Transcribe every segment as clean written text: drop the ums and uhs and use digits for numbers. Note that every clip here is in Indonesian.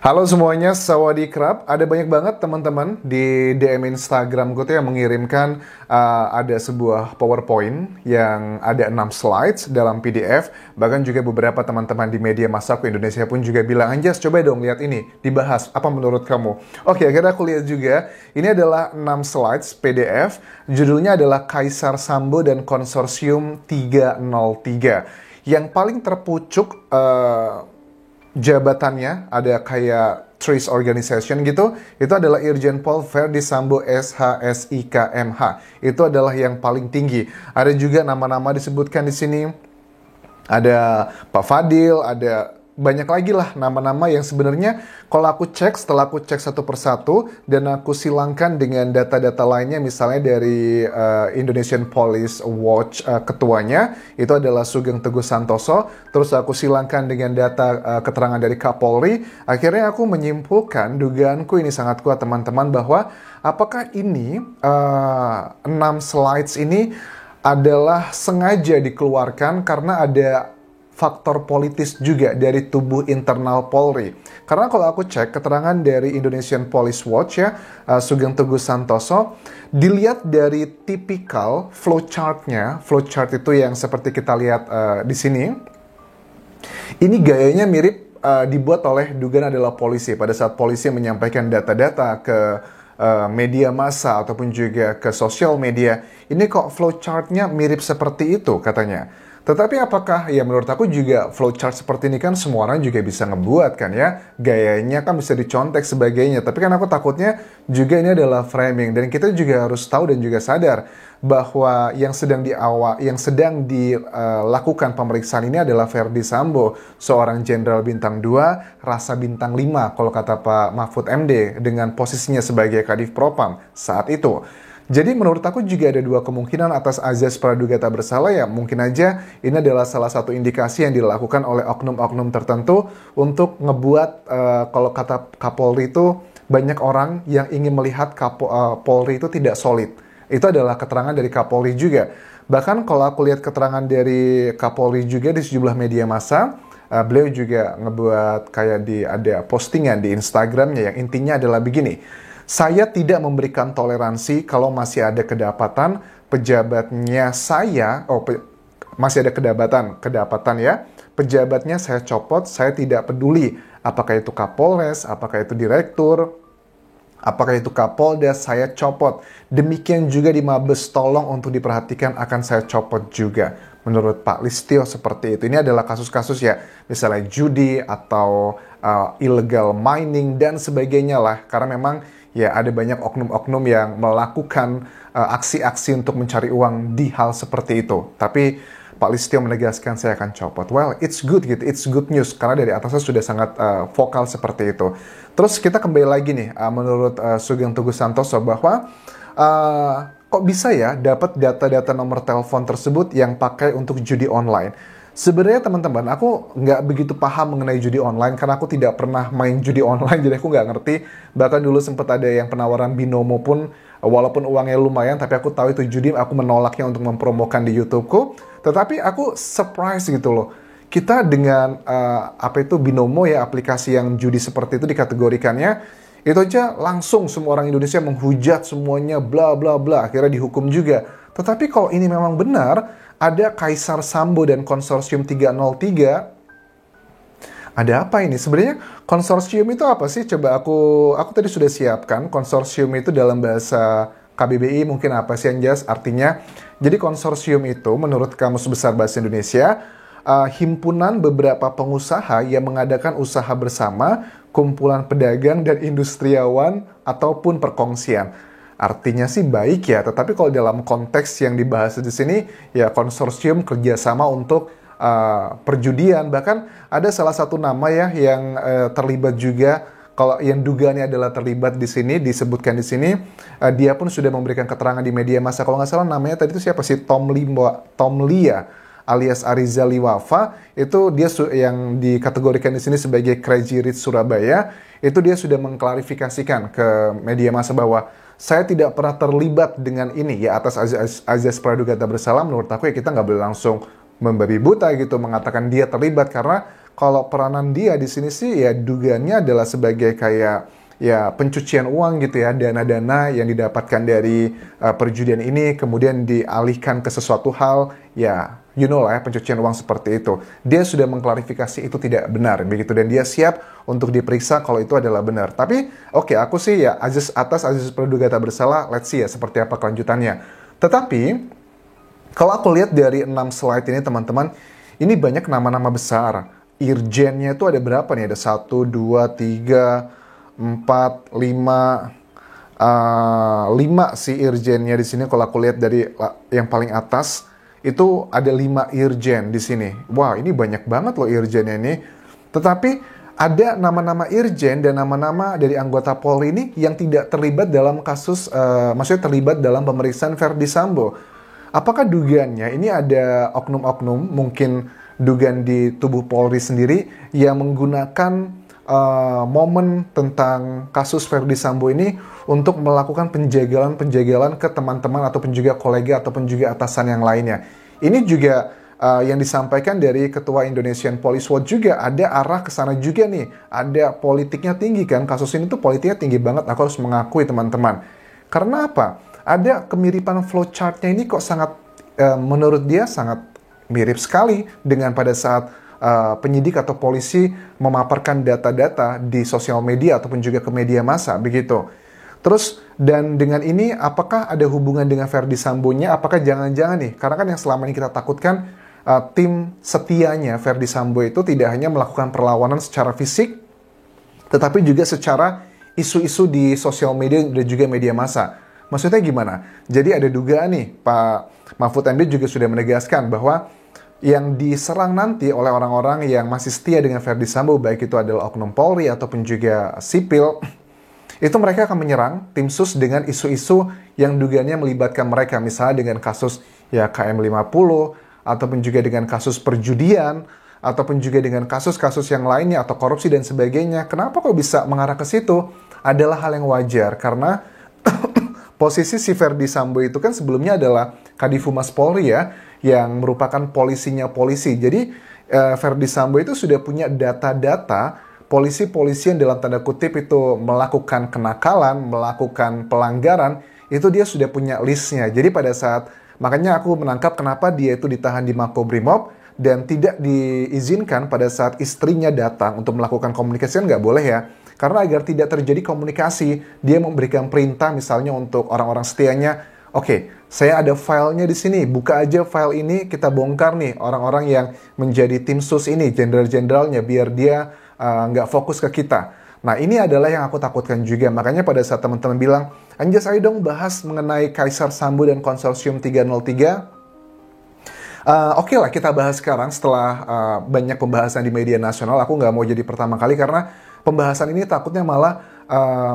Halo semuanya, sawadee krap. Ada banyak banget teman-teman di DM Instagramku tuh yang mengirimkan ada sebuah PowerPoint yang ada 6 slides dalam PDF. Bahkan juga beberapa teman-teman di media masaku Indonesia pun juga bilang, Anjas coba dong lihat ini, dibahas, apa menurut kamu? Oke, akhirnya aku lihat juga, ini adalah 6 slides PDF, judulnya adalah Kaisar Sambo dan Konsorsium 303. Yang paling terpucuk jabatannya ada kayak Trace Organization gitu, itu adalah Irjen Paul Verdi Sambo SHSIKMH. Itu adalah yang paling tinggi. Ada juga nama-nama disebutkan di sini. Ada Pak Fadil, ada banyak lagi lah nama-nama yang sebenarnya kalau aku cek, setelah aku cek satu persatu dan aku silangkan dengan data-data lainnya, misalnya dari Indonesian Police Watch ketuanya, itu adalah Sugeng Teguh Santoso, terus aku silangkan dengan data keterangan dari Kapolri, akhirnya aku menyimpulkan, dugaanku ini sangat kuat teman-teman, bahwa apakah ini 6 slides ini adalah sengaja dikeluarkan karena ada faktor politis juga dari tubuh internal Polri. Karena kalau aku cek keterangan dari Indonesian Police Watch ya, Sugeng Teguh Santoso, dilihat dari tipikal flowchart-nya, flowchart itu yang seperti kita lihat di sini, ini gayanya mirip dibuat oleh dugaan adalah polisi. Pada saat polisi menyampaikan data-data ke media massa ataupun juga ke sosial media, ini kok flowchart-nya mirip seperti itu katanya. Tetapi apakah, ya menurut aku juga flowchart seperti ini kan semua orang juga bisa ngebuat kan ya. Gayanya kan bisa dicontek sebagainya. Tapi kan aku takutnya juga ini adalah framing. Dan kita juga harus tahu dan juga sadar bahwa yang sedang dilakukan pemeriksaan ini adalah Verdi Sambo, seorang jenderal bintang 2, rasa bintang 5 kalau kata Pak Mahfud MD dengan posisinya sebagai Kadif Propam saat itu. Jadi menurut aku juga ada dua kemungkinan atas azas praduga tak bersalah ya. Mungkin aja ini adalah salah satu indikasi yang dilakukan oleh oknum-oknum tertentu untuk ngebuat, kalau kata Kapolri itu, banyak orang yang ingin melihat Polri itu tidak solid. Itu adalah keterangan dari Kapolri juga. Bahkan kalau aku lihat keterangan dari Kapolri juga di sejumlah media massa, beliau juga ngebuat kayak ada postingan di Instagramnya yang intinya adalah begini. Saya tidak memberikan toleransi kalau masih ada kedapatan pejabatnya masih ada kedapatan ya. Pejabatnya saya copot, saya tidak peduli apakah itu Kapolres, apakah itu direktur, apakah itu Kapolda, saya copot. Demikian juga di Mabes, tolong untuk diperhatikan, akan saya copot juga. Menurut Pak Listio seperti itu. Ini adalah kasus-kasus ya, misalnya judi atau illegal mining dan sebagainya lah. Karena memang ya ada banyak oknum-oknum yang melakukan aksi-aksi untuk mencari uang di hal seperti itu. Tapi Pak Listio menegaskan saya akan copot. Well, it's good gitu, it's good news. Karena dari atasnya sudah sangat vokal seperti itu. Terus kita kembali lagi nih, menurut Sugeng Teguh Santoso bahwa kok bisa ya dapat data-data nomor telepon tersebut yang pakai untuk judi online. Sebenarnya teman-teman, aku nggak begitu paham mengenai judi online karena aku tidak pernah main judi online, jadi aku nggak ngerti. Bahkan dulu sempat ada yang penawaran binomo pun, walaupun uangnya lumayan, tapi aku tahu itu judi, aku menolaknya untuk mempromokan di YouTubeku. Tetapi aku surprise gitu loh. Kita dengan binomo ya, aplikasi yang judi seperti itu dikategorikannya, itu aja langsung semua orang Indonesia menghujat semuanya, bla bla bla, akhirnya dihukum juga. Tetapi kalau ini memang benar, ada Kaisar Sambo dan Konsorsium 303. Ada apa ini? Sebenarnya konsorsium itu apa sih? Coba aku tadi sudah siapkan. Konsorsium itu dalam bahasa KBBI mungkin apa sih Anjas? Artinya, jadi konsorsium itu menurut Kamus Besar Bahasa Indonesia, himpunan beberapa pengusaha yang mengadakan usaha bersama, kumpulan pedagang dan industriawan ataupun perkongsian. Artinya sih baik ya, tetapi kalau dalam konteks yang dibahas di sini, ya konsorsium kerjasama untuk perjudian. Bahkan ada salah satu nama ya yang terlibat juga, kalau yang dugaannya adalah terlibat di sini, disebutkan di sini, dia pun sudah memberikan keterangan di media massa. Kalau nggak salah namanya tadi itu siapa sih? Tom Lia alias Ariza Liwafa, itu dia yang dikategorikan di sini sebagai Crazy Rich Surabaya. Itu dia sudah mengklarifikasikan ke media massa bahwa saya tidak pernah terlibat dengan ini ya, atas azas praduga tak bersalah. Menurut aku ya kita nggak boleh langsung membabi buta gitu mengatakan dia terlibat, karena kalau peranan dia di sini sih ya dugaannya adalah sebagai kayak ya pencucian uang gitu ya, dana-dana yang didapatkan dari perjudian ini kemudian dialihkan ke sesuatu hal, ya you know lah ya, pencucian uang seperti itu. Dia sudah mengklarifikasi itu tidak benar begitu, dan dia siap untuk diperiksa kalau itu adalah benar. Tapi oke, aku sih ya azas praduga tak bersalah, let's see ya seperti apa kelanjutannya. Tetapi kalau aku lihat dari 6 slide ini teman-teman, ini banyak nama-nama besar. Irjennya itu ada berapa nih? Ada 1, 2, 3, 4, 5, 5 sih irjennya di sini. Kalau aku lihat dari yang paling atas itu ada 5 irjen di sini. Wah, ini banyak banget loh irjennya ini. Tetapi ada nama-nama irjen dan nama-nama dari anggota Polri ini yang tidak terlibat dalam kasus, maksudnya terlibat dalam pemeriksaan Verdi Sambo. Apakah dugaannya ini ada oknum-oknum, mungkin dugaan di tubuh Polri sendiri yang menggunakan momen tentang kasus Verdi Sambo ini untuk melakukan penjagalan ke teman-teman ataupun juga kolega ataupun juga atasan yang lainnya. Ini juga yang disampaikan dari Ketua Indonesian Police Watch juga ada arah ke sana juga nih. Ada politiknya tinggi kan, kasus ini tuh politiknya tinggi banget, aku harus mengakui teman-teman. Karena apa? Ada kemiripan flowchart-nya ini kok sangat, menurut dia sangat mirip sekali dengan pada saat penyidik atau polisi memaparkan data-data di sosial media ataupun juga ke media massa begitu. Terus dan dengan ini apakah ada hubungan dengan Verdi Sambo-nya? Apakah jangan-jangan nih, karena kan yang selama ini kita takutkan tim setianya Verdi Sambo itu tidak hanya melakukan perlawanan secara fisik, tetapi juga secara isu-isu di sosial media dan juga media massa. Maksudnya gimana? Jadi ada dugaan nih, Pak Mahfud MD juga sudah menegaskan bahwa yang diserang nanti oleh orang-orang yang masih setia dengan Verdi Sambo, baik itu adalah oknum Polri ataupun juga sipil, itu mereka akan menyerang tim sus dengan isu-isu yang dugaannya melibatkan mereka, misalnya dengan kasus ya KM50, ataupun juga dengan kasus perjudian, ataupun juga dengan kasus-kasus yang lainnya, atau korupsi dan sebagainya. Kenapa kok bisa mengarah ke situ? Adalah hal yang wajar, karena posisi si Verdi Sambo itu kan sebelumnya adalah Kadif Humas Polri ya, yang merupakan polisinya polisi. Jadi Verdi Sambo itu sudah punya data-data polisi-polisi yang dalam tanda kutip itu melakukan kenakalan, melakukan pelanggaran, itu dia sudah punya listnya. Jadi pada saat, makanya aku menangkap kenapa dia itu ditahan di Makobrimob dan tidak diizinkan pada saat istrinya datang untuk melakukan komunikasi, kan nggak boleh ya. Karena agar tidak terjadi komunikasi, dia memberikan perintah misalnya untuk orang-orang setianya, oke, saya ada filenya di sini, buka aja file ini, kita bongkar nih orang-orang yang menjadi tim sus ini, jenderal-jenderalnya, biar dia nggak fokus ke kita. Nah, ini adalah yang aku takutkan juga. Makanya pada saat teman-teman bilang, Anjas ayo dong bahas mengenai Kaisar Sambo dan Konsorsium 303. Oke lah, kita bahas sekarang setelah banyak pembahasan di media nasional. Aku nggak mau jadi pertama kali karena pembahasan ini takutnya malah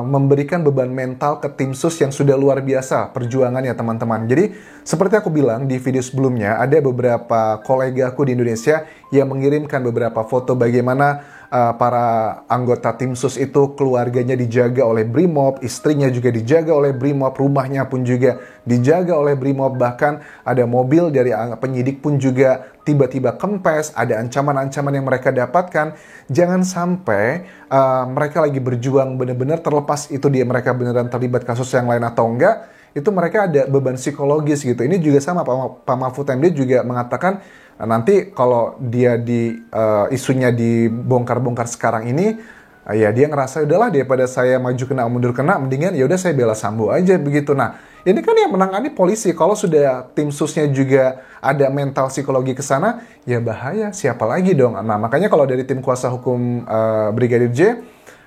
memberikan beban mental ke tim sus yang sudah luar biasa perjuangannya teman-teman. Jadi seperti aku bilang di video sebelumnya, ada beberapa kolegaku di Indonesia yang mengirimkan beberapa foto bagaimana para anggota tim sus itu keluarganya dijaga oleh Brimob, istrinya juga dijaga oleh Brimob, rumahnya pun juga dijaga oleh Brimob, bahkan ada mobil dari penyidik pun juga tiba-tiba kempes, ada ancaman-ancaman yang mereka dapatkan. Jangan sampai mereka lagi berjuang benar-benar, terlepas itu dia mereka beneran terlibat kasus yang lain atau enggak, itu mereka ada beban psikologis gitu. Ini juga sama Pak Mahfud MD juga mengatakan nanti kalau dia isunya dibongkar-bongkar sekarang ini, ya dia ngerasa udahlah daripada saya maju kena mundur kena, mendingan ya udah saya bela Sambo aja begitu. Nah, ini kan yang menangani polisi. Kalau sudah tim susnya juga ada mental psikologi ke sana, ya bahaya. Siapa lagi dong? Nah, makanya kalau dari tim kuasa hukum Brigadir J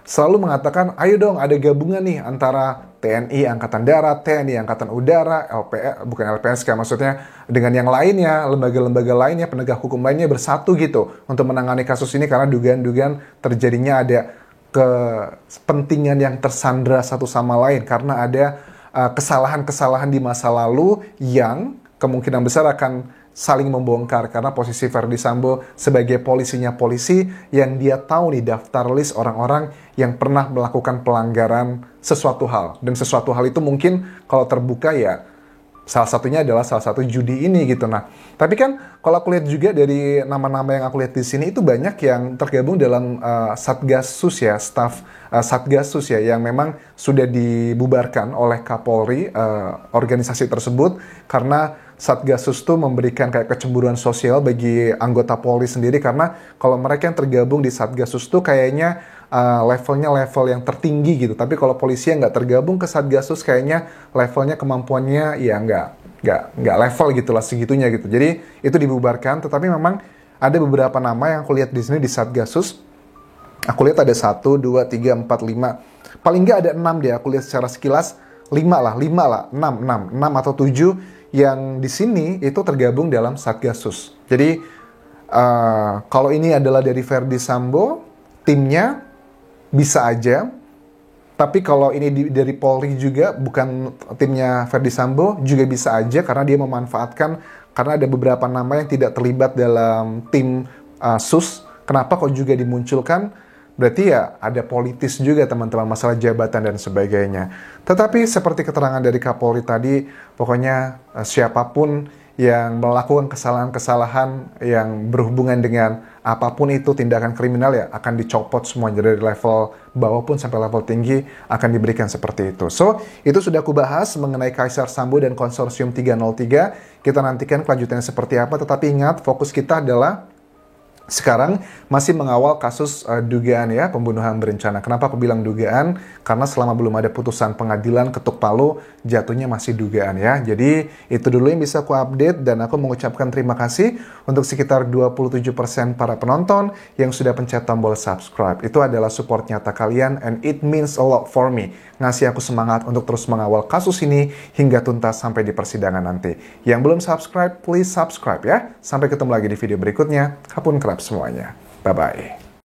selalu mengatakan, ayo dong ada gabungan nih antara TNI Angkatan Darat, TNI Angkatan Udara, bukan LPSK maksudnya, dengan yang lainnya, lembaga-lembaga lainnya, penegak hukum lainnya bersatu gitu untuk menangani kasus ini karena dugaan-dugaan terjadinya ada kepentingan yang tersandra satu sama lain karena ada kesalahan-kesalahan di masa lalu yang kemungkinan besar akan saling membongkar karena posisi Verdi Sambo sebagai polisinya polisi yang dia tahu nih daftar list orang-orang yang pernah melakukan pelanggaran sesuatu hal. Dan sesuatu hal itu mungkin kalau terbuka ya salah satunya adalah salah satu judi ini gitu. Nah, tapi kan kalau aku lihat juga dari nama-nama yang aku lihat di sini itu banyak yang tergabung dalam Satgasus ya, staf Satgasus ya, yang memang sudah dibubarkan oleh Kapolri organisasi tersebut karena Satgasus tuh memberikan kayak kecemburuan sosial bagi anggota Polri sendiri, karena kalau mereka yang tergabung di Satgasus tuh kayaknya levelnya level yang tertinggi gitu. Tapi kalau polisi yang nggak tergabung ke Satgasus kayaknya levelnya kemampuannya ya nggak level gitulah segitunya gitu. Jadi itu dibubarkan. Tetapi memang ada beberapa nama yang aku lihat di sini di Satgasus. Aku lihat ada 1, 2, 3, 4, 5. Paling nggak ada 6 deh. Aku lihat secara sekilas 5 lah, 6 atau 7 yang di sini itu tergabung dalam Satgasus. Jadi kalau ini adalah dari Verdi Sambo, timnya bisa aja. Tapi kalau ini dari Polri juga, bukan timnya Verdi Sambo, juga bisa aja karena dia memanfaatkan, karena ada beberapa nama yang tidak terlibat dalam tim SUS. Kenapa kok juga dimunculkan? Berarti ya ada politis juga teman-teman, masalah jabatan dan sebagainya. Tetapi seperti keterangan dari Kapolri tadi, pokoknya siapapun yang melakukan kesalahan-kesalahan yang berhubungan dengan apapun itu tindakan kriminal ya akan dicopot semuanya, dari level bawah pun sampai level tinggi akan diberikan seperti itu. So, itu sudah aku bahas mengenai Kaisar Sambo dan Konsorsium 303. Kita nantikan kelanjutannya seperti apa, tetapi ingat fokus kita adalah sekarang masih mengawal kasus dugaan ya pembunuhan berencana. Kenapa aku bilang dugaan? Karena selama belum ada putusan pengadilan ketuk palu, jatuhnya masih dugaan ya. Jadi itu dulu yang bisa aku update, dan aku mengucapkan terima kasih untuk sekitar 27% para penonton yang sudah pencet tombol subscribe. Itu adalah support nyata kalian and it means a lot for me. Ngasih aku semangat untuk terus mengawal kasus ini hingga tuntas sampai di persidangan nanti. Yang belum subscribe, please subscribe ya. Sampai ketemu lagi di video berikutnya. Kapun kerap semuanya. Bye-bye.